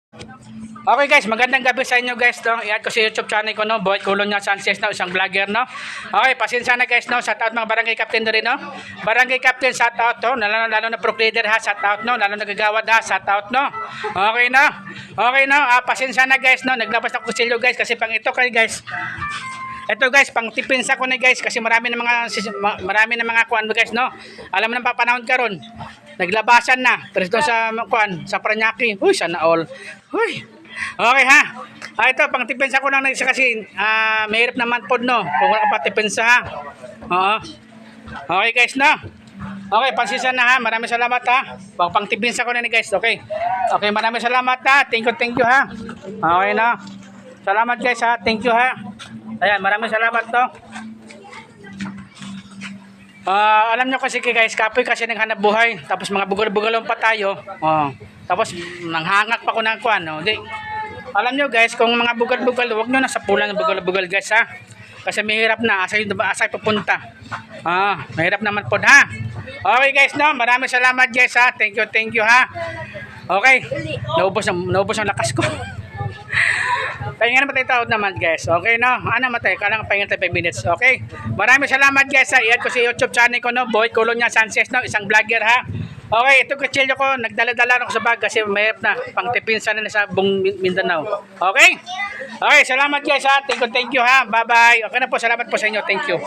Okay guys, magandang gabi sa inyo guys, no. I-add ko sa YouTube channel ko, no, Boy Colonia Sanchez, no, isang vlogger, no. Okay, pasensya na guys, no, shout out mga barangay captain rin, no. Barangay captain, shout out, no, lalo na pro leader ha, shout out, no, lalo na gagawad ha, shout out, no. Okay, no. Okay, no, pasensya na guys, no, naglabas ako kusilyo guys kasi pang ito kay guys. Ito guys, pang tipinsa ko na guys kasi marami na mga kuan guys, no. Alam mo nang papanahon karon. Naglabasan na. Pero ito sa kuan, sa Paranaque. Huy, sana all. Huy. Okay ha. Ito pang tipinsa ko lang na isa kasi mahirap naman pod, no. Kung wala ka pa tipinsa ha. Oo. Okay guys, no. Okay, pansisa na ha. Maraming salamat ha. Pang tipinsa ko na ni guys. Okay. Okay, maraming salamat ha. Thank you ha. Okay na. Salamat guys ha. Thank you ha. Ayan, maraming salamat to. Alam nyo kasi guys, kapoy kasi naghanap buhay. Tapos mga bugal-bugalon pa tayo. Tapos nanghangak pa ko ng kuan. Alam nyo guys, kung mga bugal-bugal, huwag nyo na sa pulan ng bugal-bugal guys ha. Kasi mahirap na, asay pupunta. Mahirap naman po ha. Okay guys, no, maraming salamat guys ha. Thank you ha. Okay, naubos ang lakas ko. Pahinga naman tayo naman guys. Okay no? Ano matay? Kailangan pahinga tayo 5 minutes. Okay? Maraming salamat guys ha. I-add ko sa YouTube channel ko, no, Boy Colonia Sanchez, no, isang vlogger ha. Okay, ito kutsilyo ko. Nagdala-dala ako sa bag kasi mayroon na. Pang tipinsa na sa buong Mindanao. Okay? Okay, salamat guys ha. Thank you ha. Bye-bye. Okay na po. Salamat po sa inyo. Thank you.